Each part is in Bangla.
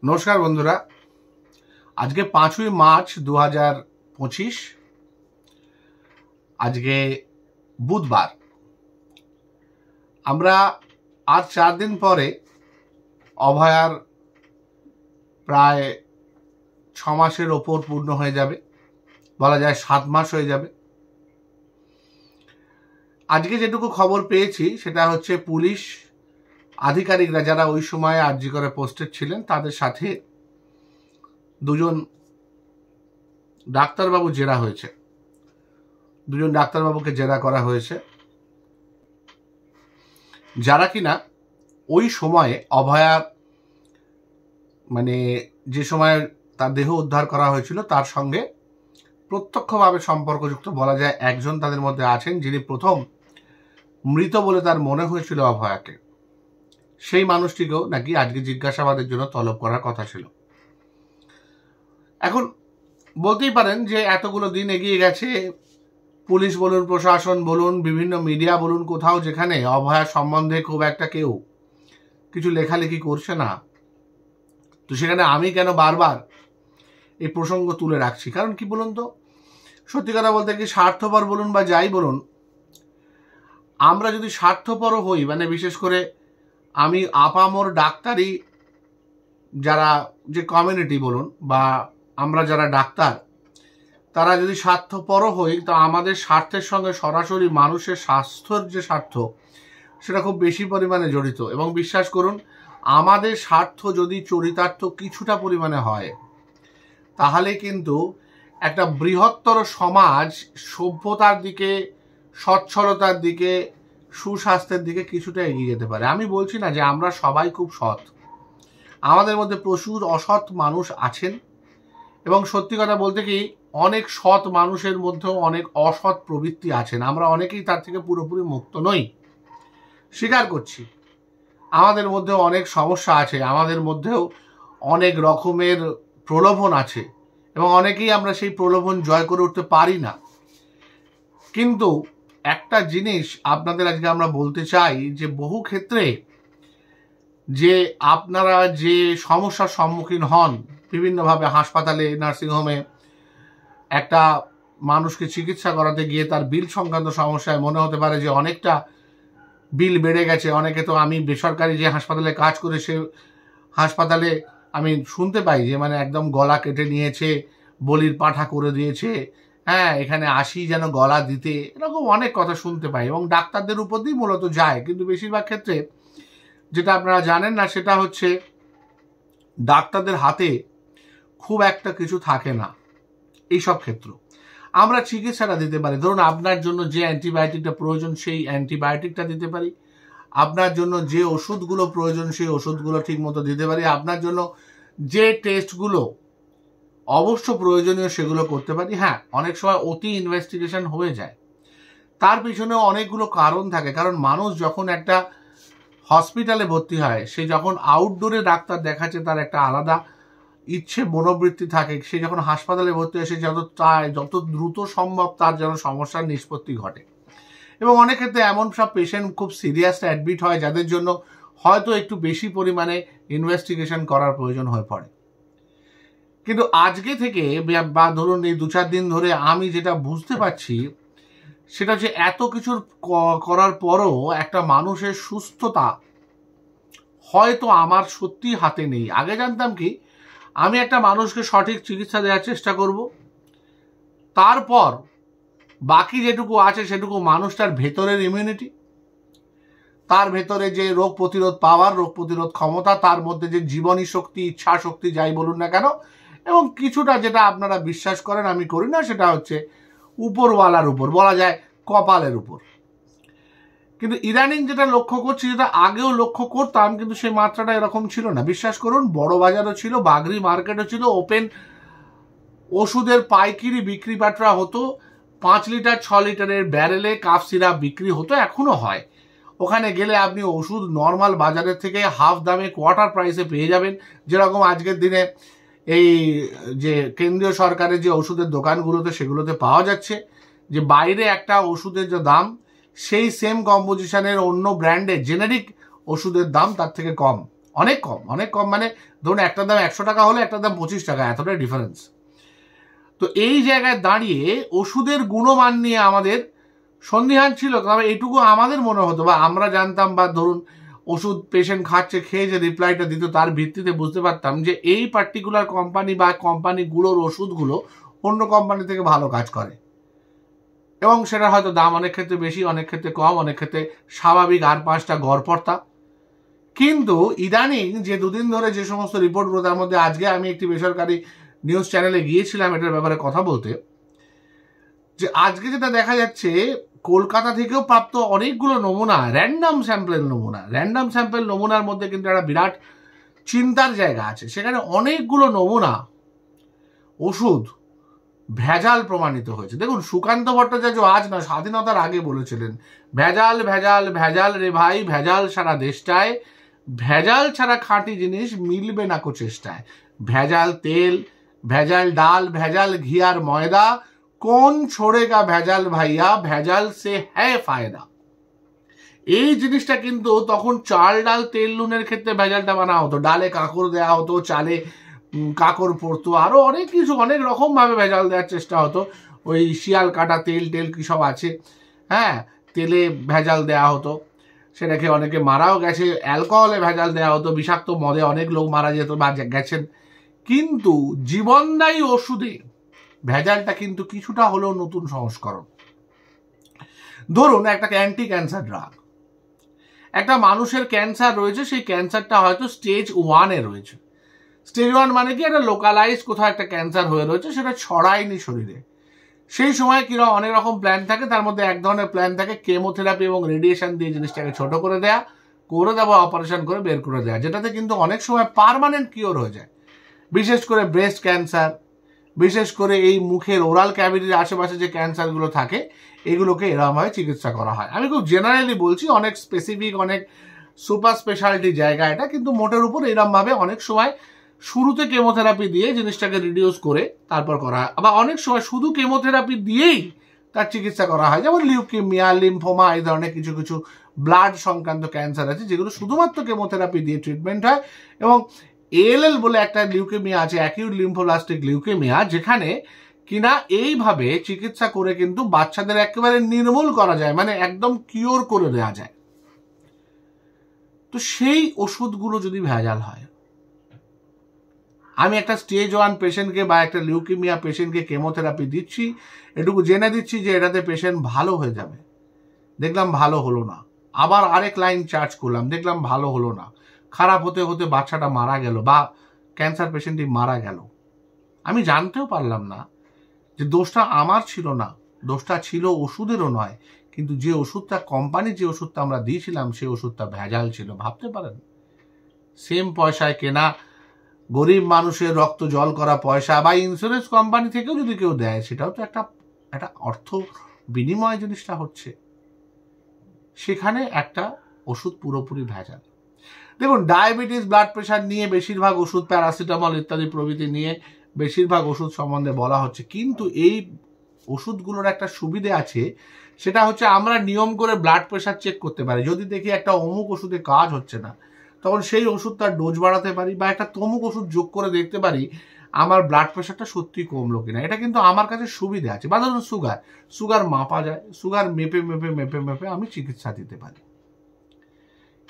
নমস্কার বন্ধুরা, আজকে 5ই মার্চ 2025। আজকে বুধবার। আমরা আর 4 দিন পরে অভয়ার প্রায় 6 মাসের ওপর পূর্ণ হয়ে যাবে, বলা যায় 7 মাস হয়ে যাবে। আজকে যেটুকু খবর পেয়েছি সেটা হচ্ছে পুলিশ আধিকারিকরা যারা ওই সময় আরজি করে পোস্টেড ছিলেন তাদের সাথে দুজন ডাক্তারবাবু জেরা হয়েছে। দুজন ডাক্তারবাবুকে জেরা করা হয়েছে যারা কিনা ওই সময়ে অভয়ার যে সময় তার দেহ উদ্ধার করা হয়েছিল তার সঙ্গে প্রত্যক্ষভাবে সম্পর্কযুক্ত বলা যায়। একজন তাদের মধ্যে আছেন যিনি প্রথম মৃত বলে তার মনে হয়েছিল অভয়াকে। সেই মানুষটিকেও নাকি আজকে জিজ্ঞাসাবাদের জন্য তলব করার কথা ছিল। এখন বলতেই পারেন যে এতগুলো দিন এগিয়ে গেছে, পুলিশ বলুন, প্রশাসন বলুন, বিভিন্ন মিডিয়া বলুন, কোথাও যেখানে অভয়া সম্বন্ধে খুব একটা কেউ কিছু লেখালেখি করছে না, তো সেখানে আমি কেন বারবার এই প্রসঙ্গ তুলে রাখছি? কারণ কি বলুন তো, সত্যি কথা বলতে কি, স্বার্থপর বলুন বা যাই বলুন, আমরা যদি স্বার্থপরও হই, বিশেষ করে আমি আপামর ডাক্তারি যারা যে কমিউনিটি বলুন বা আমরা যারা ডাক্তার, তারা যদি স্বার্থপরও হই, তো আমাদের স্বার্থের সঙ্গে সরাসরি মানুষের স্বাস্থ্যের যে স্বার্থ সেটা খুব বেশি পরিমাণে জড়িত। এবং বিশ্বাস করুন, আমাদের স্বার্থ যদি চরিতার্থ কিছুটা পরিমাণে হয়, তাহলে কিন্তু একটা বৃহত্তর সমাজ সভ্যতার দিকে, সচ্ছলতার দিকে, সুস্বাস্থ্যের দিকে কিছুটা এগিয়ে যেতে পারে। আমি বলছি না যে আমরা সবাই খুব সৎ, আমাদের মধ্যে প্রচুর অসৎ মানুষ আছেন, এবং সত্যি কথা বলতে কি, অনেক সৎ মানুষের মধ্যেও অনেক অসৎ প্রবৃত্তি আছেন। আমরা অনেকেই তার থেকে পুরোপুরি মুক্ত নই, স্বীকার করছি। আমাদের মধ্যেও অনেক সমস্যা আছে, আমাদের মধ্যেও অনেক রকমের প্রলোভন আছে, এবং অনেকেই আমরা সেই প্রলোভন জয় করে উঠতে পারি না। কিন্তু একটা জিনিস আপনাদের আজকে আমরা বলতে চাই যে বহু ক্ষেত্রে যে আপনারা যে সমস্যার সম্মুখীন হন বিভিন্নভাবে, হাসপাতালে, নার্সিংহোমে একটা মানুষকে চিকিৎসা করাতে গিয়ে তার বিল সংক্রান্ত সমস্যায় মনে হতে পারে যে অনেকটা বিল বেড়ে গেছে। অনেকে তো, আমি বেসরকারি যে হাসপাতালে কাজ করে সে হাসপাতালে আমি শুনতে পাই যে একদম গলা কেটে নিয়েছে, বলির পাঁঠা করে দিয়েছে, হ্যাঁ, এখানে আসি যেন গলা দিতে, এরকম অনেক কথা শুনতে পাই, এবং ডাক্তারদের উপর দিয়েই মূলত যায়। কিন্তু বেশিরভাগ ক্ষেত্রে যেটা আপনারা জানেন না সেটা হচ্ছে ডাক্তারদের হাতে খুব একটা কিছু থাকে না। এইসব ক্ষেত্র আমরা চিকিৎসাটা দিতে পারি। ধরুন, আপনার জন্য যে অ্যান্টিবায়োটিকটা প্রয়োজন সেই অ্যান্টিবায়োটিকটা দিতে পারি, আপনার জন্য যে ওষুধগুলো প্রয়োজন সেই ওষুধগুলো ঠিক মতো দিতে পারি, আপনার জন্য যে টেস্টগুলো অবশ্য প্রয়োজনীয় সেগুলো করতে পারি। হ্যাঁ, অনেক সময় অতি ইনভেস্টিগেশন হয়ে যায়, তার পিছনেও অনেকগুলো কারণ থাকে। কারণ মানুষ যখন একটা হসপিটালে ভর্তি হয়, সে যখন আউটডোরে ডাক্তার দেখাচ্ছে তার একটা আলাদা ইচ্ছে, মনোবৃত্তি থাকে। সে যখন হাসপাতালে ভর্তি হয়, সে যত দ্রুত সম্ভব তার যেন সমস্যার নিষ্পত্তি ঘটে। এবং অনেক ক্ষেত্রে এমন সব পেশেন্ট খুব সিরিয়াস অ্যাডমিট হয় যাদের জন্য হয়তো একটু বেশি পরিমাণে ইনভেস্টিগেশন করার প্রয়োজন হয়ে পড়ে। কিন্তু আজকে থেকে বা ধরুন এই 2-4 দিন ধরে আমি যেটা বুঝতে পারছি সেটা হচ্ছে, এত কিছুর করার পরও একটা মানুষের সুস্থতা হয়তো আমার সত্যি হাতে নেই। আগে জানতাম কি, আমি একটা মানুষকে সঠিক চিকিৎসা দেওয়ার চেষ্টা করব, তারপর বাকি যেটুকু আছে সেটুকু মানুষটার ভেতরের ইমিউনিটি, তার ভেতরে যে রোগ প্রতিরোধ পাওয়ার, রোগ প্রতিরোধ ক্ষমতা, তার মধ্যে যে জীবনী শক্তি, ইচ্ছা শক্তি, যাই বলুন না কেন, এবং কিছুটা যেটা আপনারা বিশ্বাস করেন আমি করি না, সেটা হচ্ছে উপরওয়ালার উপর, বলা যায় কপালের উপর। কিন্তু ইদানিং যেটা লক্ষ্য করছি, যেটা আগেও লক্ষ্য করতাম কিন্তু সেই মাত্রাটা এরকম ছিল না। বিশ্বাস করুন, বড় বাজারও ছিল, বাগরি মার্কেটও ছিল, ওপেন ওষুধের পাইকারি বিক্রি বাটরা হতো, 5 লিটার 6 লিটারের ব্যারেলে কাফ সিরাপ বিক্রি হতো, এখনো হয়। ওখানে গেলে আপনি ওষুধ নর্মাল বাজারের থেকে হাফ দামে, কোয়ার্টার প্রাইসে পেয়ে যাবেন। যেরকম আজকের দিনে এই যে কেন্দ্রীয় সরকারের যে ওষুধের দোকানগুলোতে সেগুলোতে পাওয়া যাচ্ছে, যে বাইরে একটা ওষুধের যে দাম, সেই সেম কম্পোজিশনের অন্য ব্র্যান্ডের জেনেরিক ওষুধের দাম তার থেকে কম। অনেক কম, মানে ধরুন একটার দাম 100 টাকা হলে একটার দাম 25 টাকা, এতটাই ডিফারেন্স। তো এই জায়গায় দাঁড়িয়ে ওষুধের গুণমান নিয়ে আমাদের সন্দিহান ছিল, তবে এইটুকু আমাদের মনে হতো বা আমরা জানতাম, বা ধরুন ওষুধ পেশেন্ট খাচ্ছে, খেয়ে যে রিপ্লাইটা দিত তার ভিত্তিতে বুঝতে পারতাম যে এই পার্টিকুলার কোম্পানি বা কোম্পানিগুলোর ওষুধগুলো অন্য কোম্পানি থেকে ভালো কাজ করে, এবং সেটা হয়তো দাম অনেক ক্ষেত্রে বেশি, অনেক ক্ষেত্রে কম, অনেক ক্ষেত্রে স্বাভাবিক আর 5টা গড়পড়তা। কিন্তু ইদানিং যে দুদিন ধরে যে সমস্ত রিপোর্টগুলো, তার মধ্যে আজকে আমি একটি বেসরকারি নিউজ চ্যানেলে গিয়েছিলাম এটার ব্যাপারে কথা বলতে, যে আজকে যেটা দেখা যাচ্ছে কলকাতা থেকেও প্রাপ্ত অনেকগুলো নমুনা, র্যান্ডাম স্যাম্পল নমুনার মধ্যে কিন্তু একটা বিরাট চিন্তার জায়গা আছে। সেখানে অনেকগুলো নমুনা ওষুধ ভেজাল প্রমাণিত হয়েছে। দেখুন, সুকান্ত ভট্টাচার্য আজ না, স্বাধীনতার আগে বলেছিলেন, ভেজাল ভেজাল ভেজাল রে ভাই, ভেজাল সারা দেশটায়, ভেজাল ছাড়া খাঁটি জিনিস মিলবে না কো চেষ্টায়, ভেজাল তেল, ভেজাল ডাল, ভেজাল ঘি আর ময়দা, কোন ছোড়েগা ভেজাল ভাইয়া, ভেজাল সে হ্যায় ফায়দা। এই জিনিসটা কিন্তু তখন চাল ডাল তেল নুনের ক্ষেত্রে ভেজালটা বানা হতো, ডালে কাঁকড় দেওয়া হতো, চালে কাঁকড় পড়তো, আরো অনেক কিছু অনেক রকম ভাবে ভেজাল দেওয়ার চেষ্টা হতো। ওই শিয়াল কাটা তেল টেল কি সব আছে, হ্যাঁ, তেলে ভেজাল দেওয়া হতো, সেটাকে অনেকে মারাও গেছে। অ্যালকোহলে ভেজাল দেওয়া হতো, বিষাক্ত মদে অনেক লোক মারা যেত বা গেছেন। কিন্তু জীবনদায়ী ওষুধে ভেজালটা কিন্তু কিছুটা হলেও নতুন সংস্করণ। ধরুন একটা অ্যান্টি ক্যান্সার ড্রাগ, একটা মানুষের ক্যান্সার রয়েছে, সেই ক্যান্সারটা হয়তো স্টেজ 1-এ রয়েছে। স্টেজ 1 মানে কি, একটা লোকালাইজ কোথাও একটা ক্যান্সার হয়ে রয়েছে, সেটা ছড়ায়নি শরীরে। সেই সময় কিরকম অনেক রকম প্ল্যান থাকে, তার মধ্যে এক ধরনের প্ল্যান থাকে কেমোথেরাপি এবং রেডিয়েশন দিয়ে জিনিসটাকে ছোট করে দেওয়া, অপারেশন করে বের করে দেওয়া, যেটাতে কিন্তু অনেক সময় পার্মানেন্ট কিওর হয়ে যায়। বিশেষ করে ব্রেস্ট ক্যান্সার, বিশেষ করে এই মুখের ওরাল ক্যাভিটির আশেপাশে যে ক্যান্সারগুলো থাকে, এগুলোকে এরকমভাবে চিকিৎসা করা হয়। আমি খুব জেনারেলি বলছি, অনেক স্পেসিফিক, অনেক সুপার স্পেশালিটি জায়গা এটা, কিন্তু মোটের উপর এরকমভাবে অনেক সময় শুরুতে কেমোথেরাপি দিয়ে জিনিসটাকে রিডিউস করে তারপর করা হয়। আবার অনেক সময় শুধু কেমোথেরাপি দিয়েই তার চিকিৎসা করা হয়, যেমন লিউকেমিয়া, লিম্ফোমা, এই ধরনের কিছু কিছু ব্লাড সংক্রান্ত ক্যান্সার আছে যেগুলো শুধুমাত্র কেমোথেরাপি দিয়ে ট্রিটমেন্ট হয়। এবং ALL বলে একটা লিউকেমিয়া আছে, অ্যাকিউট লিম্ফোব্লাস্টিক লিউকেমিয়া, যেখানে কিনা এইভাবে চিকিৎসা করে কিন্তু বাচ্চাদের একেবারে নির্মূল করা যায়, মানে একদম কিওর করে দেওয়া যায়। তো সেই ওষুধগুলো যদি ভেজাল হয়, আমি একটা স্টেজ 1 পেশেন্টকে বা একটা লিউকেমিয়া পেশেন্টকে কেমোথেরাপি দিচ্ছি, এটুকু জেনে দিচ্ছি যে এটাতে পেশেন্ট ভালো হয়ে যাবে, দেখলাম ভালো হলো না, আবার আরেক লাইন চার্জ করলাম, দেখলাম ভালো হলো না, খারাপ হতে হতে বাচ্চাটা মারা গেল বা ক্যান্সার পেশেন্টটি মারা গেল। আমি জানতেও পারলাম না যে দোষটা আমার ছিল না, দোষটা ছিল ওষুধেরও নয়, কিন্তু যে ওষুধটা কোম্পানি, যে ওষুধটা আমরা দিয়েছিলাম, সেই ওষুধটা ভেজাল ছিল। ভাবতে পারেন, সেম পয়সায় কেনা, গরিব মানুষের রক্ত জল করা পয়সা, বা ইন্স্যুরেন্স কোম্পানি থেকেও যদি কেউ দেয়, সেটাও তো একটা অর্থ বিনিময় জিনিসটা হচ্ছে। সেখানে একটা ওষুধ পুরোপুরি ভেজাল। দেখুন, ডায়াবেটিস, ব্লাড প্রেশার নিয়ে বেশিরভাগ ওষুধ, প্যারাসিটামল ইত্যাদি প্রভৃতি নিয়ে বেশিরভাগ ওষুধ সম্বন্ধে বলা হচ্ছে, কিন্তু এই ওষুধগুলোর একটা সুবিধে আছে, সেটা হচ্ছে আমরা নিয়ম করে ব্লাড প্রেশার চেক করতে পারি। যদি দেখি একটা অমুক ওষুধে কাজ হচ্ছে না, তখন সেই ওষুধটার ডোজ বাড়াতে পারি, বা একটা তমুক ওষুধ যোগ করে দেখতে পারি আমার ব্লাড প্রেশারটা সত্যি কমলো কিনা। এটা কিন্তু আমার কাছে সুবিধা আছে। বা ধরুন সুগার মাপা যায়, সুগার মেপে আমি চিকিৎসা দিতে পারি।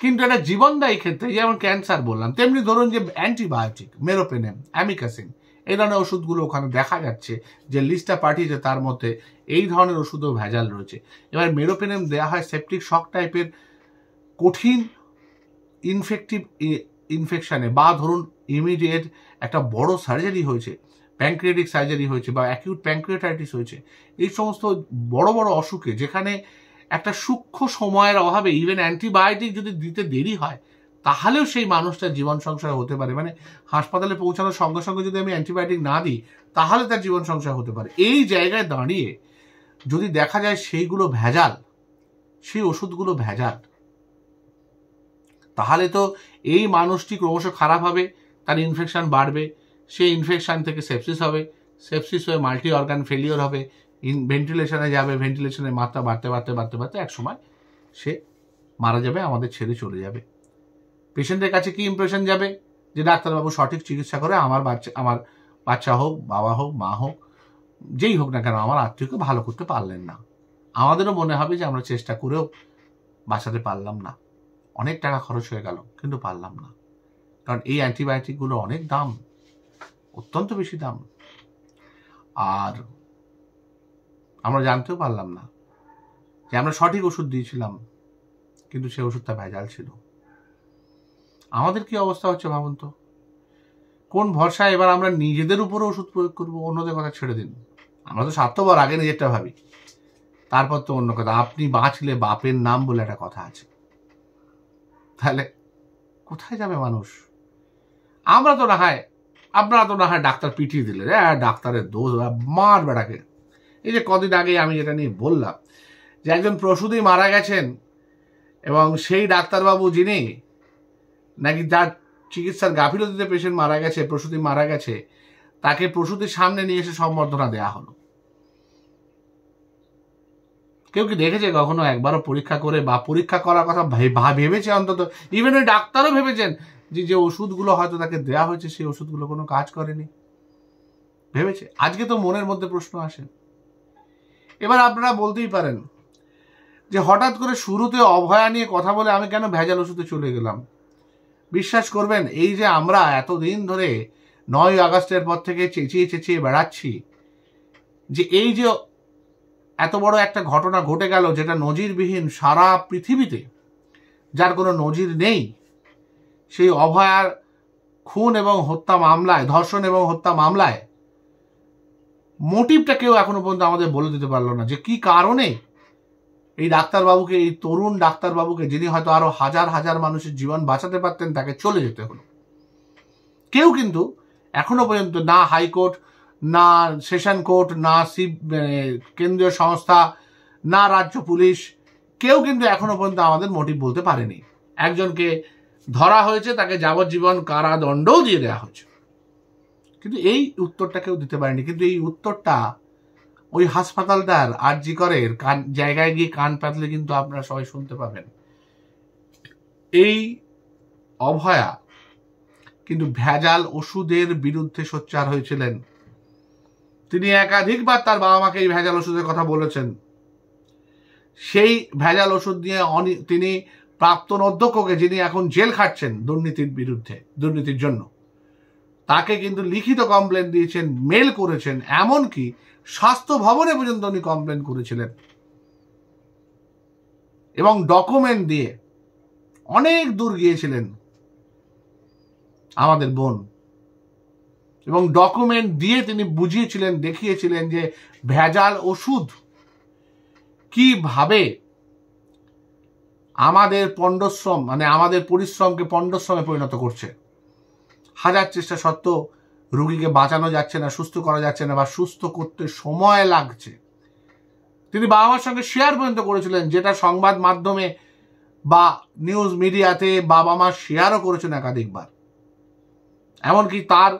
কিন্তু এটা জীবনদায়ী ক্ষেত্রে, যেমন ক্যান্সার বললাম, তেমনি ধরুন যে অ্যান্টিবায়োটিক, মেরোপেনেম, অ্যামিকাসিন, এই ধরনের ওষুধগুলো ওখানে দেখা যাচ্ছে যে লিস্টটা পাঠিয়েছে, তার মধ্যে এই ধরনের ওষুধও ভেজাল রয়েছে। এবার মেরোপেনেম দেওয়া হয় সেপটিক শক টাইপের কঠিন ইনফেকশনে, বা ধরুন ইমিডিয়েট একটা বড় সার্জারি হয়েছে, প্যানক্রিয়াটিক সার্জারি হয়েছে, বা অ্যাকিউট প্যানক্রিয়াটাইটিস হয়েছে, এই সমস্ত বড় বড় অসুখে, যেখানে একটা সূক্ষ্ম সময়ের অভাবে ইভেন অ্যান্টিবায়োটিক যদি দিতে দেরি হয়, তাহলেও সেই মানুষটার জীবন সংশয় হতে পারে। মানে হাসপাতালে পৌঁছানোর সঙ্গে সঙ্গে যদি আমি অ্যান্টিবায়োটিক না দিই, তাহলে তার জীবন সংশয় হতে পারে। এই জায়গায় দাঁড়িয়ে যদি দেখা যায় সেইগুলো ভেজাল, সেই ওষুধগুলো ভেজাল, তাহলে তো এই মানুষটি ক্রমশ খারাপ হবে, তার ইনফেকশন বাড়বে, সেই ইনফেকশন থেকে সেপসিস হবে, সেপসিস হয়ে মাল্টি অর্গান ফেলিওর হবে, ভেন্টিলেশনে যাবে, ভেন্টিলেশনের মাত্রা বাড়তে বাড়তে বাড়তে বাড়তে এক সময় সে মারা যাবে, আমাদের ছেড়ে চলে যাবে। পেশেন্টের কাছে কি ইমপ্রেশন যাবে? যে ডাক্তারবাবু সঠিক চিকিৎসা করে আমার বাচ্চা হোক, বাবা হোক, মা হোক, যেই হোক না কেন, আমার আত্মীয়কে ভালো করতে পারলেন না। আমাদেরও মনে হবে যে আমরা চেষ্টা করেও বাঁচাতে পারলাম না, অনেক টাকা খরচ হয়ে গেল কিন্তু পারলাম না, কারণ এই অ্যান্টিবায়োটিকগুলো অনেক দাম, অত্যন্ত বেশি দাম। আর আমরা জানতেও পারলাম না যে আমরা সঠিক ওষুধ দিয়েছিলাম কিন্তু সে ওষুধটা ভেজাল ছিল। আমাদের কি অবস্থা হচ্ছে ভাবুন তো। কোন ভরসায় এবার আমরা নিজেদের উপরে ওষুধ প্রয়োগ করবো? অন্যদের কথা ছেড়ে দিন, আমরা তো স্বার্থপর, আগে নিজেরটা ভাবি, তারপর তো অন্য কথা। আপনি বাঁচলে বাপের নাম বলে একটা কথা আছে, তাহলে কোথায় যাবে মানুষ? আপনারা তো না হয় ডাক্তার পিটিয়ে দিলেন, ডাক্তারের দোষ, মার বেড়াকে। এই যে কদিন আগে আমি যেটা নিয়ে বললাম যে একজন প্রসূতি মারা গেছেন, এবং সেই ডাক্তারবাবু যিনি নাকি যার চিকিৎসার গাফিলতিতে পেশেন্ট মারা গেছে, প্রসূতি মারা গেছে, তাকে প্রসূতির সামনে নিয়ে এসে সম্বর্ধনা দেয়া হলো। কেউ কি দেখেছে কখনো একবারও পরীক্ষা করে, বা পরীক্ষা করার কথা ভেবেছে অন্তত? ইভেন ওই ডাক্তারও ভেবেছেন যে ওষুধগুলো হয়তো তাকে দেওয়া হয়েছে সেই ওষুধগুলো কোনো কাজ করেনি, ভেবেছে? আজকে তো মনের মধ্যে প্রশ্ন আসে। এবার আপনারা বলতেই পারেন যে হঠাৎ করে শুরুতে অভয়া নিয়ে কথা বলে আমি কেন ভেজাল ওষুধে চলে গেলাম। বিশ্বাস করবেন, এই যে আমরা এতদিন ধরে 9ই আগস্টের পর থেকে চেঁচিয়ে বেড়াচ্ছি যে এই যে এত বড় একটা ঘটনা ঘটে গেল যেটা নজিরবিহীন সারা পৃথিবীতে, যার কোনো নজির নেই, সেই অভয়ার খুন এবং হত্যা মামলায়, ধর্ষণ এবং হত্যা মামলায় মোটিভটা কেউ এখনো পর্যন্ত আমাদের বলে দিতে পারলো না যে কি কারণে এই ডাক্তারবাবুকে, এই তরুণ ডাক্তারবাবুকে, যিনি হয়তো আরো হাজার হাজার মানুষের জীবন বাঁচাতে পারতেন, তাকে চলে যেতে হলো। কেউ কিন্তু এখনো পর্যন্ত, না হাইকোর্ট, না সেশন কোর্ট, না কেন্দ্রীয় সংস্থা, না রাজ্য পুলিশ, কেউ কিন্তু এখনো পর্যন্ত আমাদের মোটিভ বলতে পারেনি। একজনকে ধরা হয়েছে, তাকে যাবজ্জীবন কারাদণ্ডও দিয়ে দেওয়া হয়েছে, কিন্তু এই উত্তরটা কেউ দিতে পারেনি। কিন্তু এই উত্তরটা ওই হাসপাতালটার আরজি করের জায়গায় গিয়ে কান পাতলে কিন্তু আপনারা সবাই শুনতে পাবেন। এই অভয়া কিন্তু ভেজাল ওষুধের বিরুদ্ধে সোচ্চার হয়েছিলেন। তিনি একাধিকবার তার বাবা মাকে এই ভেজাল ওষুধের কথা বলেছেন। সেই ভেজাল ওষুধ নিয়ে তিনি প্রাক্তন অধ্যক্ষকে, যিনি এখন জেল খাটছেন দুর্নীতির জন্য, তাকে কিন্তু লিখিত কমপ্লেন দিয়েছেন, মেল করেছেন, এমনকি স্বাস্থ্য ভবনে পর্যন্ত উনি কমপ্লেন করেছিলেন, এবং ডকুমেন্ট দিয়ে অনেক দূর গিয়েছিলেন আমাদের বোন, এবং ডকুমেন্ট দিয়ে তিনি বুঝিয়েছিলেন, দেখিয়েছিলেন যে ভেজাল ওষুধ কিভাবে আমাদের পণ্ডশ্রম, মানে আমাদের পরিশ্রমকে পণ্ডশ্রমে পরিণত করছে। হাজার চেষ্টা সত্ত্বেও রোগীকে বাঁচানো যাচ্ছে না, সুস্থ করা যাচ্ছে না, বা সুস্থ করতে সময় লাগছে। তিনি বাবা মার সঙ্গে শেয়ার পর্যন্ত করেছিলেন, যেটা সংবাদ মাধ্যমে বা নিউজ মিডিয়াতে বাবা মা শেয়ারও করেছেন একাধিকবার। এমনকি তার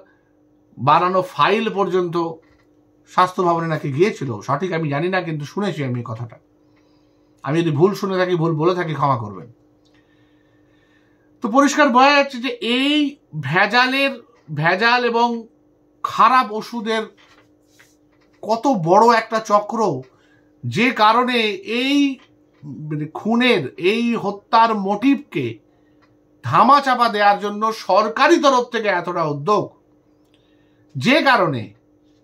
বানানো ফাইল পর্যন্ত স্বাস্থ্য ভবনে নাকি গিয়েছিল, সঠিক আমি জানি না, কিন্তু শুনেছি আমি এই কথাটা। আমি যদি ভুল শুনে থাকি, ভুল বলে থাকি, ক্ষমা করবেন। তো পরিষ্কার বোঝা যাচ্ছে যে এই ভেজাল এবং খারাপ ওষুধের কত বড় একটা চক্র, যে কারণে এই খুনের, এই হত্যার মোটিভকে ধামাচাপা দেওয়ার জন্য সরকারি তরফ থেকে এতটা উদ্যোগ, যে কারণে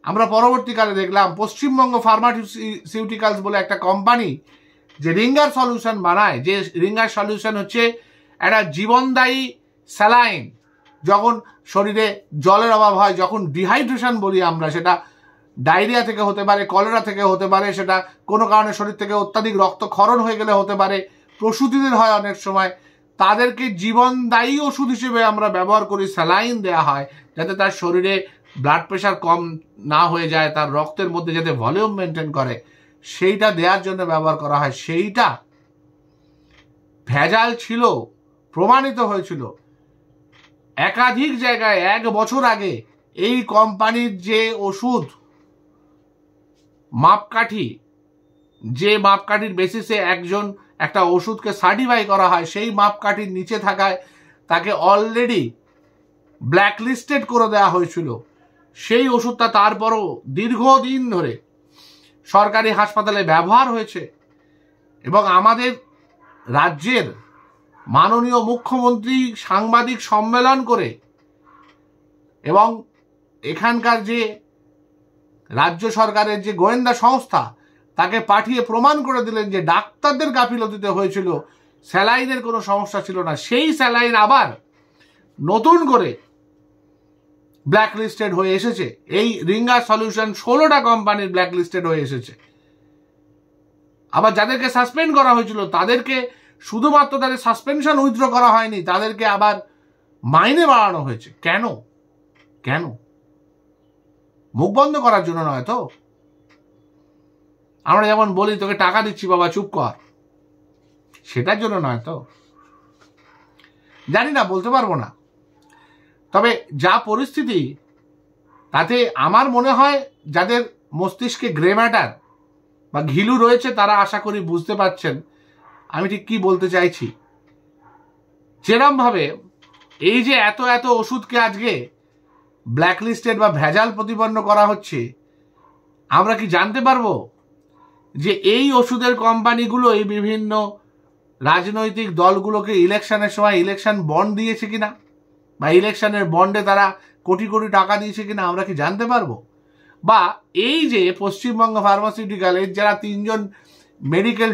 আমরা পরবর্তীকালে দেখলাম পশ্চিমবঙ্গ ফার্মাসিউটিক্যালস বলে একটা কোম্পানি যে রিঙ্গার সলিউশন বানায়, যে রিঙ্গার সলিউশন হচ্ছে একটা জীবনদায়ী স্যালাইন। যখন শরীরে জলের অভাব হয়, যখন ডিহাইড্রেশন বলি আমরা, সেটা ডায়রিয়া থেকে হতে পারে, কলেরা থেকে হতে পারে, সেটা কোনো কারণে শরীর থেকে অত্যাধিক রক্তক্ষরণ হয়ে গেলে হতে পারে, প্রসূতিদের হয় অনেক সময়, তাদেরকে জীবনদায়ী ওষুধ হিসেবে আমরা ব্যবহার করি, স্যালাইন দেওয়া হয় যাতে তার শরীরে ব্লাড প্রেশার কম না হয়ে যায়, তার রক্তের মধ্যে যাতে ভলিউম মেনটেন করে, সেইটা দেওয়ার জন্য ব্যবহার করা হয়। সেইটা ভেজাল ছিল, প্রমাণিত হয়েছিল একাধিক জায়গায়। 1 বছর আগে এই কোম্পানির যে ওষুধ মাপকাঠি, যে মাপকাঠির বেসিসে একটা ওষুধকে সার্টিফাই করা হয়, সেই মাপকাঠির নিচে থাকায় তাকে অলরেডি ব্ল্যাকলিস্টেড করে দেওয়া হয়েছিল, সেই ওষুধটা তারপরও দীর্ঘদিন ধরে সরকারি হাসপাতালে ব্যবহার হয়েছে এবং আমাদের রাজ্যের মাননীয় মুখ্যমন্ত্রী সাংবাদিক সম্মেলন করে এবং এখানকার যে রাজ্য সরকারের যে গোয়েন্দা সংস্থা তাকে পাঠিয়ে প্রমাণ করে দিলেন যে ডাক্তারদের গাফিলতিতে হয়েছিল, স্যালাইনের কোনো সমস্যা ছিল না। সেই স্যালাইন আবার নতুন করে ব্ল্যাকলিস্টেড হয়ে এসেছে। এই রিঙ্গা সলিউশন 16টা কোম্পানির ব্ল্যাকলিস্টেড হয়ে এসেছে। আবার যাদেরকে সাসপেন্ড করা হয়েছিল তাদেরকে শুধুমাত্র তাদের সাসপেনশন উইথড্র করা হয়নি, তাদেরকে আবার মাইনে বাড়ানো হয়েছে। কেন? কেন? মুখ বন্ধ করার জন্য নয় তো? আমরা যেমন বলি তোকে টাকা দিচ্ছি বাবা চুপ কর, সেটার জন্য নয় তো? জানি না, বলতে পারবো না। তবে যা পরিস্থিতি তাতে আমার মনে হয় যাদের মস্তিষ্কে গ্রে ম্যাটার বা ঘিলু রয়েছে তারা আশা করি বুঝতে পারছেন আমি ঠিক কি বলতে চাইছি। যেরমভাবে এই যে এত এত ওষুধকে আজকে ব্ল্যাকলিস্টেড বা ভেজাল প্রতিপন্ন করা হচ্ছে, আমরা কি জানতে পারবো যে এই ওষুধের কোম্পানিগুলো এই বিভিন্ন রাজনৈতিক দলগুলোকে ইলেকশনের সময় ইলেকশন বন্ড দিয়েছে কিনা, বা ইলেকশনের বন্ডে তারা কোটি কোটি টাকা দিয়েছে কিনা আমরা কি জানতে পারবো? বা এই যে পশ্চিমবঙ্গ ফার্মাসিউটিক্যালের যারা 3জন মেডিকেল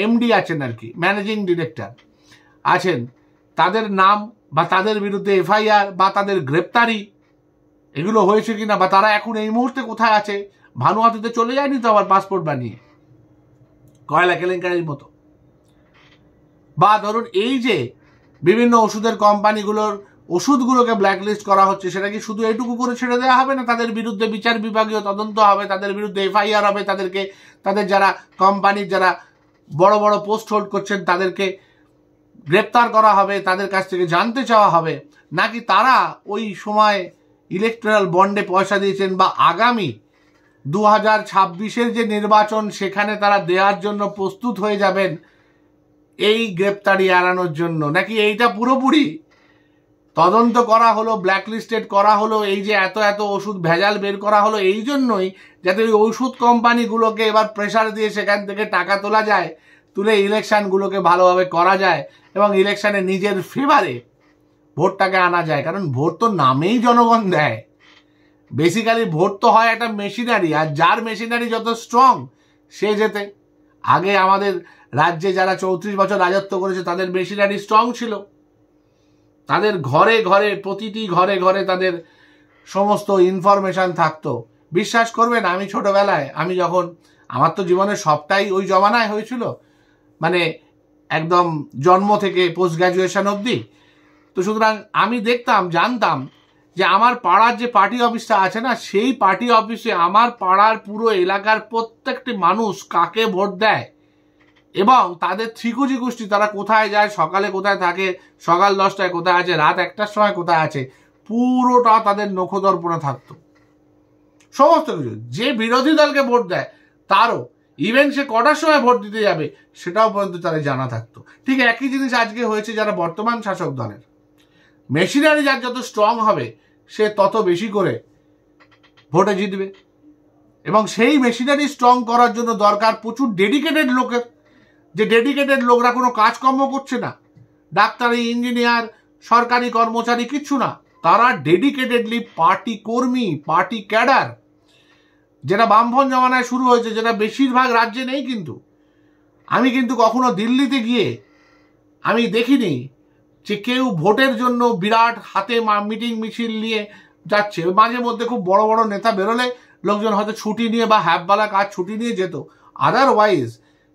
এমডি আছেন আর কি, ম্যানেজিং ডিরেক্টর আছেন, তাদের নাম বা তাদের বিরুদ্ধে এফআইআর বা তাদের গ্রেপ্তারি এগুলো হয়েছে কিনা, বা তারা এখন এই মুহূর্তে কোথায় আছে? ভানুয়াতুতে চলে যায়নি তো আবার পাসপোর্ট বানিয়ে কয়লা কেলেঙ্কারির মতো? বা ধরুন এই যে বিভিন্ন ওষুধের কোম্পানিগুলোর ওষুধগুলোকে ব্ল্যাকলিস্ট করা হচ্ছে, সেটা কি শুধু এইটুকু করে ছেড়ে দেওয়া হবে না? তাদের বিরুদ্ধে বিচার বিভাগীয় তদন্ত হবে, তাদের বিরুদ্ধে এফআইআর হবে, তাদের যারা কোম্পানির যারা বড় বড় পোস্ট হোল্ড করছেন তাদেরকে গ্রেপ্তার করা হবে, তাদের কাছ থেকে জানতে চাওয়া হবে? নাকি তারা ওই সময় ইলেকট্রাল বন্ডে পয়সা দিয়েছেন বা আগামী 2026-এর যে নির্বাচন সেখানে তারা দেওয়ার জন্য প্রস্তুত হয়ে যাবেন এই গ্রেপ্তারি এড়ানোর জন্য? নাকি এইটা পুরোপুরি তদন্ত করা হলো, ব্ল্যাকলিস্টেড করা হলো, এই যে এত এত ওষুধ ভেজাল বের করা হলো এই জন্যই যাতে ওই ওষুধ কোম্পানিগুলোকে এবার প্রেশার দিয়ে সেখান থেকে টাকা তোলা যায়, তুলে ইলেকশনগুলোকে ভালোভাবে করা যায় এবং ইলেকশনে নিজের ফেভারে ভোটটাকে আনা যায়? কারণ ভোট তো নামেই জনগণ দেয়। বেসিক্যালি ভোট তো হয় একটা মেশিনারি, আর যার মেশিনারি যত স্ট্রং সে যেতে। আগে আমাদের রাজ্যে যারা 34 বছর রাজত্ব করেছে তাদের মেশিনারি স্ট্রং ছিল, তাদের ঘরে ঘরে প্রতিটি ঘরে ঘরে তাদের সমস্ত ইনফরমেশন থাকতো। বিশ্বাস করবেন আমি ছোটবেলায়, আমি যখন, আমার তো জীবনের সবটাই ওই জমানায় হয়েছিল, মানে একদম জন্ম থেকে পোস্ট গ্র্যাজুয়েশন অবধি। তো সুতরাং আমি দেখতাম, জানতাম যে আমার পাড়ার যে পার্টি অফিসটা আছে না, সেই পার্টি অফিসে আমার পাড়ার পুরো এলাকার প্রত্যেকটি মানুষ কাকে ভোট দেয় এবং তাদের ত্রিকুজি গোষ্ঠী তারা কোথায় যায়, সকালে কোথায় থাকে, সকাল 10টায় কোথায় আছে, রাত 1টার সময় কোথায় আছে, পুরোটা তাদের নখদর্পণে থাকতো। সমস্ত কিছু, যে বিরোধী দলকে ভোট দেয় তারও, ইভেন সে কটার সময় ভোট দিতে যাবে সেটাও পর্যন্ত তাদের জানা থাকতো। ঠিক একই জিনিস আজকে হয়েছে যারা বর্তমান শাসক দলের। মেশিনারি যার যত স্ট্রং হবে সে তত বেশি করে ভোটে জিতবে, এবং সেই মেশিনারি স্ট্রং করার জন্য দরকার প্রচুর ডেডিকেটেড লোকের। যে ডেডিকেটেড লোকরা কোনো কাজকর্ম করছে না, ডাক্তারি, ইঞ্জিনিয়ার, সরকারি কর্মচারী কিচ্ছু না, তারা ডেডিকেটেডলি পার্টি কর্মী, পার্টি ক্যাডার, যেটা বামফ্রন্ট জমানায় শুরু হয়েছে, যেটা বেশিরভাগ রাজ্যে নেই। কিন্তু আমি কিন্তু কখনো দিল্লিতে গিয়ে আমি দেখিনি যে কেউ ভোটের জন্য বিরাট হাতে মিটিং মিছিল নিয়ে যাচ্ছে। মাঝে মধ্যে খুব বড় বড় নেতা বেরোলে লোকজন হয়তো ছুটি নিয়ে বা হ্যাপবালা কাজ ছুটি নিয়ে যেত, আদারওয়াইজ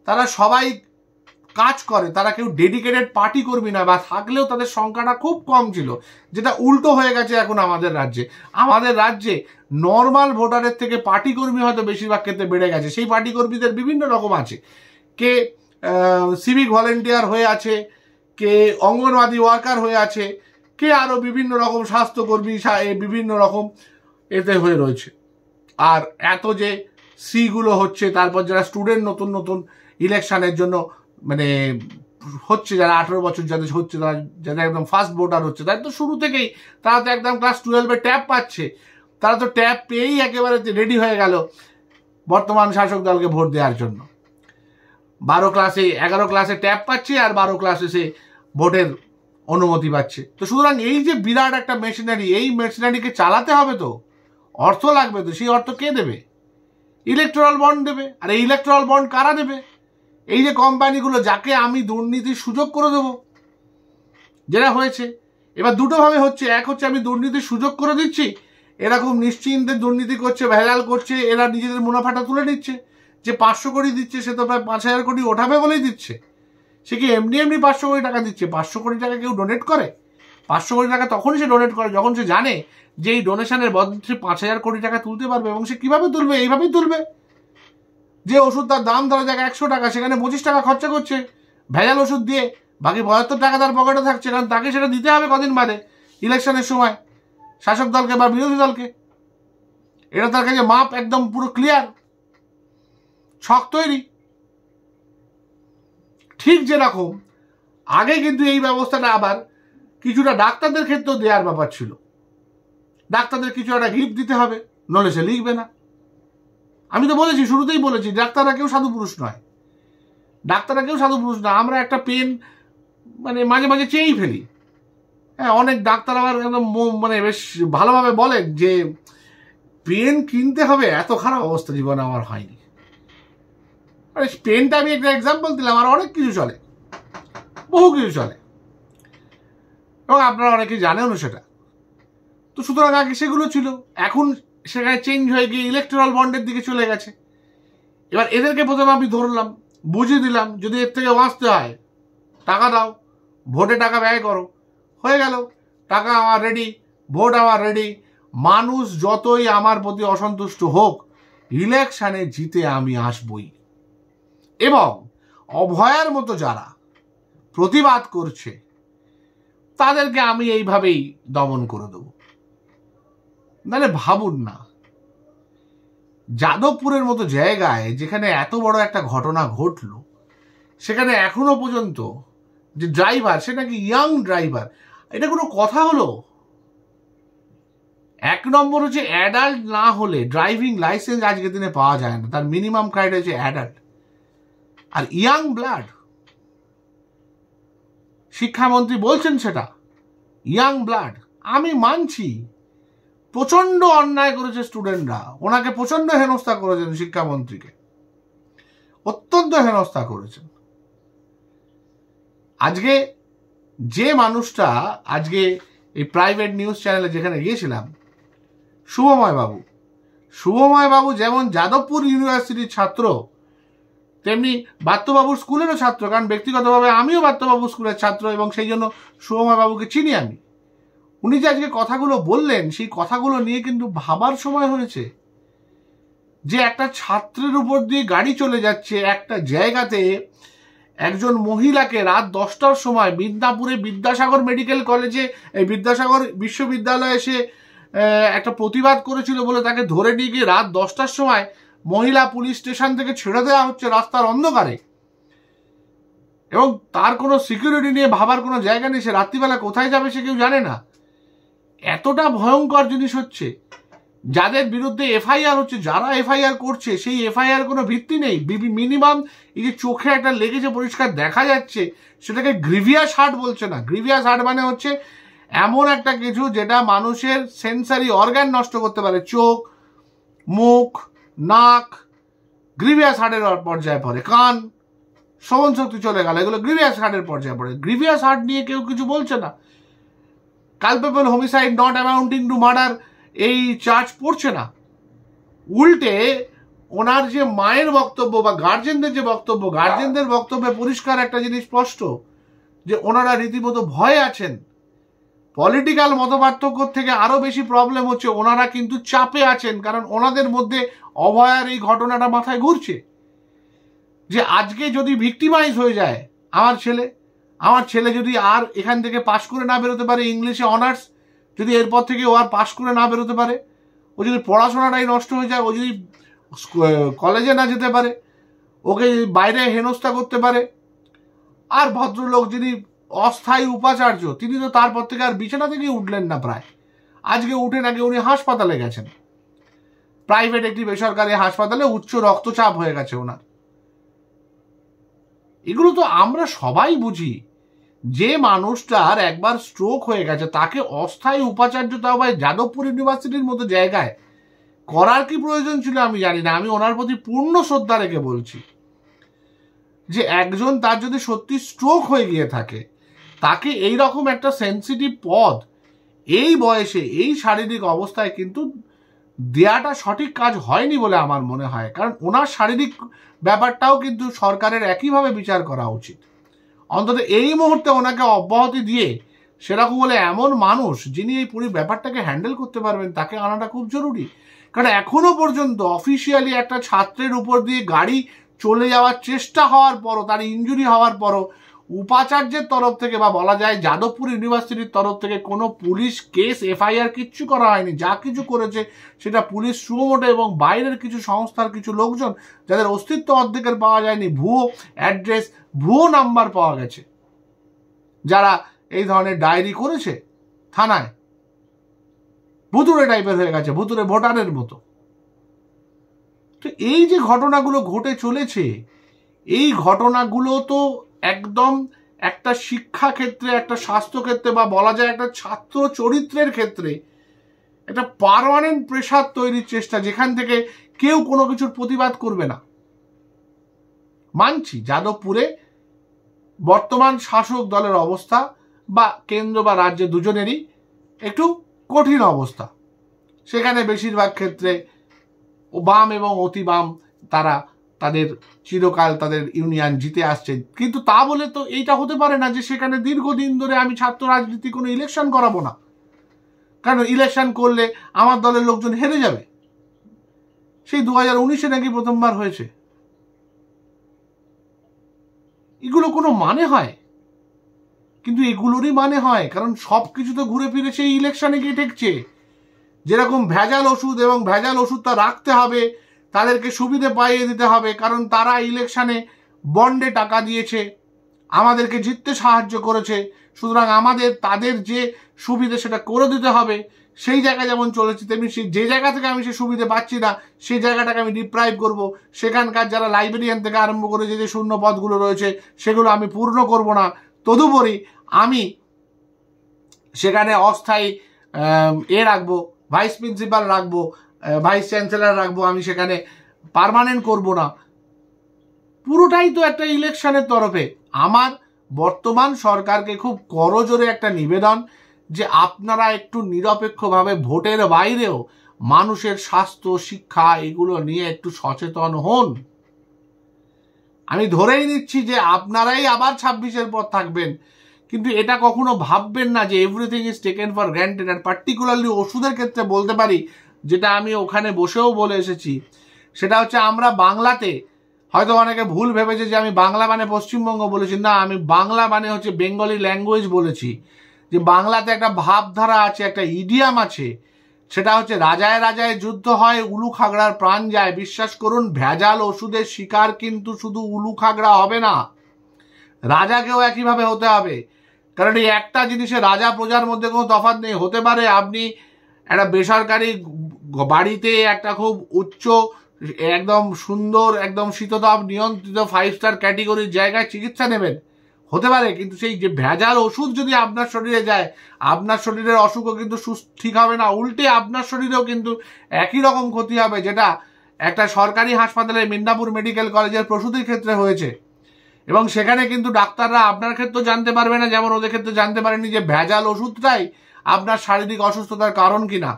তারা সবাই কাজ করে, তারা কেউ ডেডিকেটেড পার্টি কর্মী না, বা থাকলেও তাদের সংখ্যাটা খুব কম ছিল, যেটা উল্টো হয়ে গেছে এখন আমাদের রাজ্যে। আমাদের রাজ্যে নর্মাল ভোটারের থেকে পার্টি কর্মী হয়তো বেশিরভাগ ক্ষেত্রে বেড়ে গেছে। সেই পার্টি কর্মীদের বিভিন্ন রকম আছে, কে সিভিক ভলেন্টিয়ার হয়ে আছে, কে অঙ্গনওয়াড়ি ওয়ার্কার হয়ে আছে, কে আরও বিভিন্ন রকম স্বাস্থ্যকর্মী, বিভিন্ন রকম এতে হয়ে রয়েছে। আর এত যে সিগুলো হচ্ছে, তারপর যারা স্টুডেন্ট নতুন নতুন ইলেকশনের জন্য মানে হচ্ছে, যারা 18 বছর যাদের হচ্ছে, তারা যাদের একদম ফার্স্ট ভোটার হচ্ছে, তাদের তো শুরু থেকেই তারা তো একদম ক্লাস 12-এ ট্যাব পাচ্ছে, তারা তো ট্যাব পেয়েই একেবারে রেডি হয়ে গেল বর্তমান শাসক দলকে ভোট দেওয়ার জন্য। 11 ক্লাসে ট্যাব পাচ্ছে আর 12 ক্লাসে সে ভোটের অনুমতি পাচ্ছে। তো সুতরাং এই যে বিরাট একটা মেশিনারি, এই মেশিনারিকে চালাতে হবে, তো অর্থ লাগবে, তো সেই অর্থ কে দেবে? ইলেকট্রাল বন্ড দেবে। আর এই ইলেকট্রাল বন্ড কারা দেবে? এই যে কোম্পানিগুলো, যাকে আমি দুর্নীতির সুযোগ করে দেবো, যেটা হয়েছে এবার দুটোভাবে হচ্ছে। এক হচ্ছে আমি দুর্নীতির সুযোগ করে দিচ্ছি, এরা খুব নিশ্চিন্তে দুর্নীতি করছে, ভেজাল করছে, এরা নিজেদের মুনাফাটা তুলে নিচ্ছে। যে 500 কোটি দিচ্ছে সে তো প্রায় 5000 কোটি ওঠাবে বলেই দিচ্ছে। সে কি এমনি 500 কোটি টাকা দিচ্ছে? 500 কোটি টাকা কেউ ডোনেট করে? 500 কোটি টাকা তখনই সে ডোনেট করে যখন সে জানে যে এই ডোনেশনের বদলে সে 5000 কোটি টাকা তুলতে পারবে। এবং সে কিভাবে তুলবে? এইভাবেই তুলবে। যে ওষুধ তার দাম ধরা জায়গায় 100 টাকা, সেখানে 25 টাকা খরচা করছে ভেজাল ওষুধ দিয়ে, বাকি 72 টাকা তার পকেটে থাকছে, কারণ তাকে সেটা দিতে হবে কদিন বাদে ইলেকশনের সময়, শাসক দলকে বা বিরোধী দলকে। এটা তার কাছে মাপ একদম পুরো ক্লিয়ার, ছক তৈরি। ঠিক যেরকম আগে কিন্তু এই ব্যবস্থাটা আবার কিছুটা ডাক্তারদের ক্ষেত্রেও দেওয়ার ব্যাপার ছিল। ডাক্তারদের কিছু একটা গিফট দিতে হবে, নলে সে লিখবে না। আমি তো বলেছি, শুরুতেই বলেছি, ডাক্তাররা কেউ সাধু পুরুষ নয়, ডাক্তাররা কেউ সাধু পুরুষ না। আমরা একটা পেন মানে মাঝে মাঝে চেয়েই ফেলি। হ্যাঁ, অনেক ডাক্তার আবার মানে বেশ ভালোভাবে বলেন যে পেন কিনতে হবে, এত খারাপ অবস্থা জীবনে আমার হয়নি। আরে পেনটা আমি একটা এক্সাম্পল দিলাম, আর অনেক কিছু চলে, বহু কিছু চলে, এবং আপনারা অনেকেই জানেনও সেটা। তো সুতরাং আগে সেগুলো ছিল, এখন সেখানে চেঞ্জ হয়ে গিয়ে ইলেকট্রাল বন্ডের দিকে চলে গেছে। এবার এদেরকে প্রথমে আমি ধরলাম, বুঝিয়ে দিলাম, যদি এর থেকে বাঁচতে হয় টাকা দাও, ভোটে টাকা ব্যয় করো, হয়ে গেল, টাকা আমার রেডি, ভোট আমার রেডি। মানুষ যতই আমার প্রতি অসন্তুষ্ট হোক, ইলেকশনে জিতে আমি আসবই। এবং অভয়ার মতো যারা প্রতিবাদ করছে তাদেরকে আমি এইভাবেই দমন করে দেব। নাহলে ভাবুন না, যাদবপুরের মতো জায়গায় যেখানে এত বড় একটা ঘটনা ঘটলো, সেখানে এখনো পর্যন্ত যে ড্রাইভার, সে নাকি ইয়াং ড্রাইভার, এটা কোনো কথা হলো? 1 নম্বর হচ্ছে অ্যাডাল্ট না হলে ড্রাইভিং লাইসেন্স আজকের দিনে পাওয়া যায় না, তার মিনিমাম ক্রাইটেরিয়া হচ্ছে অ্যাডাল্ট। আর ইয়াং ব্লাড, শিক্ষামন্ত্রী বলছেন সেটা ইয়াং ব্লাড। আমি মানছি প্রচন্ড অন্যায় করেছে স্টুডেন্টরা, ওনাকে প্রচন্ড হেনস্থা করেছেন, শিক্ষামন্ত্রীকে অত্যন্ত হেনস্থা করেছেন। আজকে যে মানুষটা, আজকে এই প্রাইভেট নিউজ চ্যানেলে যেখানে গিয়েছিলাম, শুভময় বাবু যেমন যাদবপুর ইউনিভার্সিটির ছাত্র, তেমনি বাত্যবাবুর স্কুলেরও ছাত্র, কারণ ব্যক্তিগতভাবে আমিও বাত্যবাবু স্কুলের ছাত্র, এবং সেই জন্য শুভময় বাবুকে চিনি আমি। উনি যে আজকে কথাগুলো বললেন, সেই কথাগুলো নিয়ে কিন্তু ভাবার সময় হয়েছে যে একটা ছাত্রের উপর দিয়ে গাড়ি চলে যাচ্ছে, একটা জায়গাতে একজন মহিলাকে রাত 10টার সময় মিদনাপুরে বিদ্যাসাগর মেডিকেল কলেজে, এই বিদ্যাসাগর বিশ্ববিদ্যালয়ে সে একটা প্রতিবাদ করেছিল বলে তাকে ধরে নিয়ে গিয়ে রাত 10টার সময় মহিলা পুলিশ স্টেশন থেকে ছেড়ে দেওয়া হচ্ছে রাস্তার অন্ধকারে, এবং তার কোনো সিকিউরিটি নিয়ে ভাবার কোনো জায়গা নেই। সে রাত্রিবেলা কোথায় যাবে সে কেউ জানে না। এতটা ভয়ঙ্কর জিনিস হচ্ছে। যাদের বিরুদ্ধে এফআইআর হচ্ছে, যারা এফআইআর করছে, সেই এফআইআর কোনো ভিত্তি নেই। মিনিমাম এই যে চোখে একটা লেগেছে, পরিষ্কার দেখা যাচ্ছে, সেটাকে গ্রিভিয়াস হার্ট বলছে না। গ্রিভিয়াস হার্ট মানে হচ্ছে এমন একটা কিছু যেটা মানুষের সেন্সারি অর্গান নষ্ট করতে পারে, চোখ, মুখ, নাক, গ্রিভিয়াস হার্টের পর্যায়ে পড়ে, কান, শ্রবণ শক্তি চলে গেল, এগুলো গ্রিভিয়াস হার্টের পর্যায়ে পড়ে। গ্রিভিয়াস হার্ট নিয়ে কেউ কিছু বলছে না। Culpable homicide not amounting to murder এই চার্জ পড়ছে না। উল্টে ওনার যে মায়ের বক্তব্য বা গার্জেনদের যে বক্তব্য, গার্জেনদের বক্তব্যে পরিষ্কার একটা জিনিস স্পষ্ট, যে ওনারা রীতিমতো ভয়ে আছেন। পলিটিক্যাল মতপার্থক্য থেকে আরো বেশি প্রবলেম হচ্ছে ওনারা কিন্তু চাপে আছেন, কারণ ওনাদের মধ্যে অভয়ার এই ঘটনাটা মাথায় ঘুরছে যে আজকে যদি ভিক্টিমাইজ হয়ে যায় আমার ছেলে যদি আর এখান থেকে পাশ করে না বেরোতে পারে, ইংলিশে অনার্স যদি এরপর থেকে ও আর পাশ করে না বেরোতে পারে, ও যদি পড়াশোনাটাই নষ্ট হয়ে যায়, ও যদি কলেজে না যেতে পারে, ওকে বাইরে হেনস্থা করতে পারে, আর ভদ্রলোক যিনি অস্থায়ী উপাচার্য তিনি তো তারপর থেকে আর বিছানা থেকে উঠলেন না প্রায়। আজকে উঠে নাকি উনি হাসপাতালে গেছেন, প্রাইভেট একটি বেসরকারি হাসপাতালে, উচ্চ রক্তচাপ হয়ে গেছে ওনার। এগুলো তো আমরা সবাই বুঝি। যে মানুষটার একবার স্ট্রোক হয়ে গেছে তাকে অস্থায়ী উপাচার্য, তাও ভাই যাদবপুর ইউনিভার্সিটির মতো জায়গায় করার কি প্রয়োজন ছিল আমি জানি না। আমি ওনার প্রতি পূর্ণ শ্রদ্ধা রেখে বলছি যে একজন তার যদি সত্যি স্ট্রোক হয়ে গিয়ে থাকে তাকে এই রকম একটা সেন্সিটিভ পদ এই বয়সে এই শারীরিক অবস্থায় কিন্তু দেয়াটা সঠিক কাজ হয়নি বলে আমার মনে হয়। কারণ ওনার শারীরিক ব্যাপারটাও কিন্তু সরকারের একইভাবে বিচার করা উচিত। অন্তত এই মুহূর্তে ওনাকে অব্যাহতি দিয়ে সেরকম বলে এমন মানুষ যিনি এই পুরো ব্যাপারটাকে হ্যান্ডেল করতে পারবেন তাকে আনাটা খুব জরুরি। কারণ এখনো পর্যন্ত অফিসিয়ালি একটা ছাত্রের উপর দিয়ে গাড়ি চলে যাওয়ার চেষ্টা হওয়ার পরও, তার ইনজুরি হওয়ার পরও উপাচার্যের তরফ থেকে বা বলা যায় যাদবপুর ইউনিভার্সিটির তরফ থেকে কোনো পুলিশ কেস এফআইআর কিচ্ছু করা হয়নি। যা কিছু করেছে সেটা পুলিশ সুমোটো এবং বাইরের কিছু সংস্থার কিছু লোকজন যাদের অস্তিত্ব অর্ধেকের পাওয়া যায়নি, ভুয়ো অ্যাড্রেস ভুয়ো নাম্বার পাওয়া গেছে, যারা এই ধরনের ডায়েরি করেছে থানায়, ভুতুরে টাইপের হয়ে গেছে, ভুতুরে ভোটারের মতো। তো এই যে ঘটনাগুলো ঘটে চলেছে, এই ঘটনাগুলো তো একদম একটা শিক্ষা ক্ষেত্রে, একটা স্বাস্থ্য ক্ষেত্রে বা বলা যায় একটা ছাত্র চরিত্রের ক্ষেত্রে একটা পার্মানেন্ট প্রেসার তৈরির চেষ্টা, যেখান থেকে কেউ কোনো কিছুর প্রতিবাদ করবে না। মানছি যাদবপুরে বর্তমান শাসক দলের অবস্থা বা কেন্দ্র বা রাজ্যে দুজনেরই একটু কঠিন অবস্থা। সেখানে বেশিরভাগ ক্ষেত্রে বাম এবং অতি বাম তারা তাদের চিরকাল তাদের ইউনিয়ন জিতে আসছে। কিন্তু তা বলে তো এইটা হতে পারে না যে সেখানে দীর্ঘদিন ধরে আমি ছাত্র রাজনীতি কোনো ইলেকশন করাবো না, কারণ ইলেকশন করলে আমার দলের লোকজন হেরে যাবে। সেই 2019-এ নাকি প্রথমবার হয়েছে। এগুলো কোনো মানে হয়? কিন্তু এগুলোরই মানে হয়, কারণ সব কিছু তো ঘুরে ফিরে সেই ইলেকশনে গিয়ে ঠেকছে। যেরকম ভেজাল ওষুধ এবং ভেজাল ওষুধটা রাখতে হবে, তাদেরকে সুবিধে পাইয়ে দিতে হবে, কারণ তারা ইলেকশনে বন্ডে টাকা দিয়েছে, আমাদেরকে জিততে সাহায্য করেছে, সুতরাং আমাদের তাদের যে সুবিধে সেটা করে দিতে হবে। সেই জায়গায় যেমন চলেছে তেমনি যে জায়গা থেকে আমি সে সুবিধে পাচ্ছি না সেই জায়গাটাকে আমি ডিপ্রাইভ করব। সেখানকার যারা লাইব্রেরিয়ান থেকে আরম্ভ করে যে শূন্য পদগুলো রয়েছে সেগুলো আমি পূর্ণ করব না। তদুপরি আমি সেখানে অস্থায়ী রাখবো, ভাইস প্রিন্সিপাল রাখবো, ভাইস চ্যান্সেলর রাখবো, আমি সেখানে পার্মানেন্ট করব না। পুরোটাই তো একটা ইলেকশনের তরফে। আমার বর্তমান সরকারকে খুব করজোরে একটা নিবেদন যে আপনারা একটু নিরপেক্ষভাবে ভোটের বাইরেও মানুষের স্বাস্থ্য, শিক্ষা এগুলো নিয়ে একটু সচেতন হন। আমি ধরেই নিচ্ছি যে আপনারাই আবার 26-এর পর থাকবেন, কিন্তু এটা কখনো ভাববেন না যে everything is taken for granted. আর পার্টিকুলারলি ওষুধের ক্ষেত্রে বলতে পারি, যেটা আমি ওখানে বসেও বলে এসেছি, সেটা হচ্ছে আমরা বাংলাতে হয়তো অনেকে ভুল ভেবেছে যে আমি বাংলা মানে পশ্চিমবঙ্গ বলেছি। না, আমি বাংলা মানে হচ্ছে বেঙ্গলি ল্যাঙ্গুয়েজ বলেছি। যে বাংলাতে একটা ভাবধারা আছে, একটা ইডিয়াম আছে, সেটা হচ্ছে রাজায় রাজায় যুদ্ধ হয়, উলু খাগড়ার প্রাণ যায়। বিশ্বাস করুন, ভেজাল ওষুধের শিকার কিন্তু শুধু উলু খাগড়া হবে না, রাজাকেও একইভাবে হতে হবে। কারণ এই একটা জিনিসে রাজা প্রজার মধ্যে কোনো তফাৎ নেই। হতে পারে আপনি একটা বেসরকারি বাড়িতে একটা খুব উচ্চ একদম সুন্দর একদম শীততাপ নিয়ন্ত্রিত 5 স্টার ক্যাটেগরির জায়গায় চিকিৎসা নেবেন, হতে পারে, কিন্তু সেই যে ভেজাল ওষুধ যদি আপনার শরীরে যায়, আপনার শরীরের অসুখও কিন্তু ঠিক হবে না, উল্টে আপনার শরীরেও কিন্তু একই রকম ক্ষতি হবে, যেটা একটা সরকারি হাসপাতালে মিদনাপুর মেডিকেল কলেজের প্রসূতির ক্ষেত্রে হয়েছে। এবং সেখানে কিন্তু ডাক্তাররা আপনার ক্ষেত্রে জানতে পারবে না, যেমন ওদের ক্ষেত্রে জানতে পারেনি যে ভেজাল ওষুধটাই আপনার শারীরিক অসুস্থতার কারণ কিনা।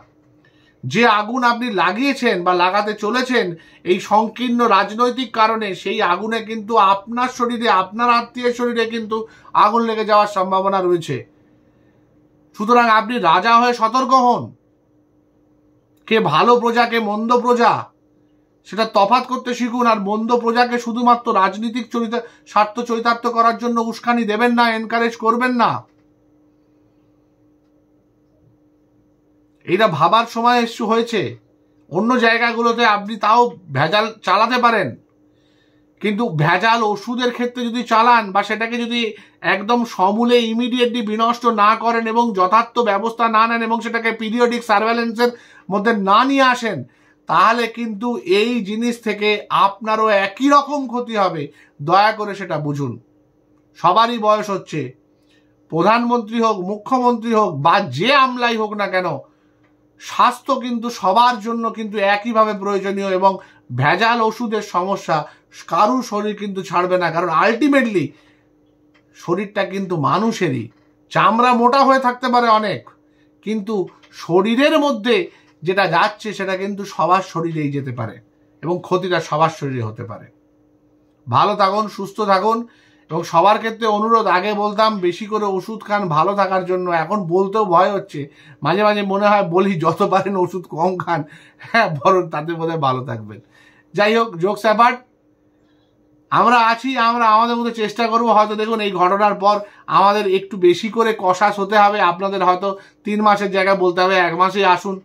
যে আগুন আপনি লাগিয়েছেন বা লাগাতে চলেছেন এই সংকীর্ণ রাজনৈতিক কারণে, সেই আগুনে কিন্তু আপনার শরীরে, আপনার আত্মীয়ের শরীরে কিন্তু আগুন লেগে যাওয়ার সম্ভাবনা রয়েছে। সুতরাং আপনি রাজা হয়ে সতর্ক হন। কে ভালো প্রজা, কে মন্দ প্রজা, সেটা তফাৎ করতে শিখুন। আর মন্দ প্রজাকে শুধুমাত্র রাজনীতিক স্বার্থ চরিতার্থ করার জন্য উস্কানি দেবেন না, এনকারেজ করবেন না। এইটা ভাবার সময় হয়েছে। অন্য জায়গাগুলোতে আপনি তাও ভেজাল চালাতে পারেন, কিন্তু ভেজাল ওষুধের ক্ষেত্রে যদি চালান বা সেটাকে যদি একদম সমূলে ইমিডিয়েটলি বিনষ্ট না করেন এবং যথার্থ ব্যবস্থা না নেন এবং সেটাকে পিরিয়ডিক সার্ভেলেন্সের মধ্যে না নিয়ে আসেন, তাহলে কিন্তু এই জিনিস থেকে আপনারও একই রকম ক্ষতি হবে। দয়া করে সেটা বুঝুন। সবারই বয়স হচ্ছে, প্রধানমন্ত্রী হোক, মুখ্যমন্ত্রী হোক বা যে আমলাই হোক না কেন, স্বাস্থ্য কিন্তু সবার জন্য কিন্তু একইভাবে প্রয়োজনীয় এবং ভেজাল ওষুধের সমস্যা কারুর শরীর কিন্তু ছাড়বে না। কারণ আলটিমেটলি শরীরটা কিন্তু মানুষেরই। চামড়া মোটা হয়ে থাকতে পারে অনেক, কিন্তু শরীরের মধ্যে যেটা যাচ্ছে সেটা কিন্তু সবার শরীরেই যেতে পারে এবং ক্ষতিটা সবার শরীরে হতে পারে। ভালো থাকুন, সুস্থ থাকুন এবং সবার ক্ষেত্রে অনুরোধ, আগে বলতাম বেশি করে ওষুধ খান ভালো থাকার জন্য, এখন বলতেও ভয় হচ্ছে। মাঝে মাঝে মনে হয় বলি যত পারেন ওষুধ কম খান, হ্যাঁ বরং তাতে বোধহয় ভালো থাকবেন। যাই হোক, জোকস অ্যাপার্ট, আমরা আছি, আমরা আমাদের মধ্যে চেষ্টা করবো। হয়তো দেখুন এই ঘটনার পর আমাদের একটু বেশি করে কষাস হতে হবে। আপনাদের হয়তো 3 মাসের জায়গায় বলতে হবে 1 মাসেই আসুন।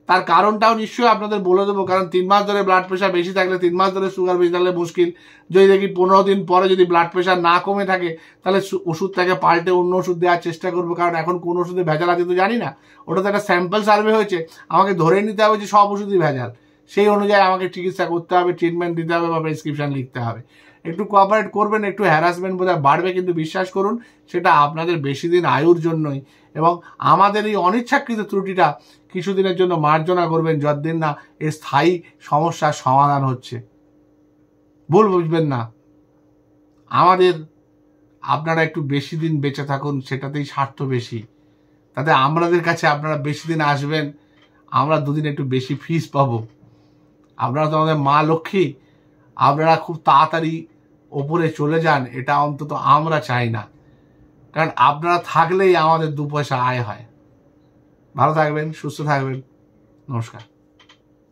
তার কারণটাও নিশ্চয়ই আপনাদের বলে দেবো, কারণ 3 মাস ধরে ব্লাড প্রেশার বেশি থাকলে, 3 মাস ধরে সুগার বেশি থাকলে মুশকিল। যদি দেখি 15 দিন পরে যদি ব্লাড প্রেশার না কমে থাকে, তাহলে ওষুধটাকে পাল্টে অন্য ওষুধ দেওয়ার চেষ্টা করবো। কারণ এখন কোন ওষুধে ভেজাল আছে তো জানি না, ওটা তো একটা স্যাম্পল সার্ভে হয়েছে। আমাকে ধরে নিতে হবে যে সব ওষুধই ভেজাল, সেই অনুযায়ী আমাকে চিকিৎসা করতে হবে, ট্রিটমেন্ট দিতে হবে বা প্রেসক্রিপশন লিখতে হবে। একটু কোঅপারেট করবেন, একটু হ্যারাসমেন্ট বোধহয় বাড়বে, কিন্তু বিশ্বাস করুন সেটা আপনাদের বেশি দিন আয়ুর জন্যই। এবং আমাদের এই অনিচ্ছাকৃত ত্রুটিটা কিছুদিনের জন্য মার্জনা করবেন, যতদিন না এই স্থায়ী সমস্যার সমাধান হচ্ছে। ভুল বুঝবেন না, আপনারা একটু বেশি দিন বেঁচে থাকুন, সেটাতেই স্বার্থ বেশি। তাতে আমাদের কাছে আপনারা বেশি দিন আসবেন, আমরা দুদিন একটু বেশি ফিস পাবো। আপনারা তো আমাদের মা লক্ষ্মী, আপনারা খুব তাড়াতাড়ি ওপরে চলে যান, এটা অন্তত আমরা চাই না। কারণ আপনারা থাকলেই আমাদের 2 পয়সা আয় হয়। ভালো থাকবেন, সুস্থ থাকবেন, নমস্কার।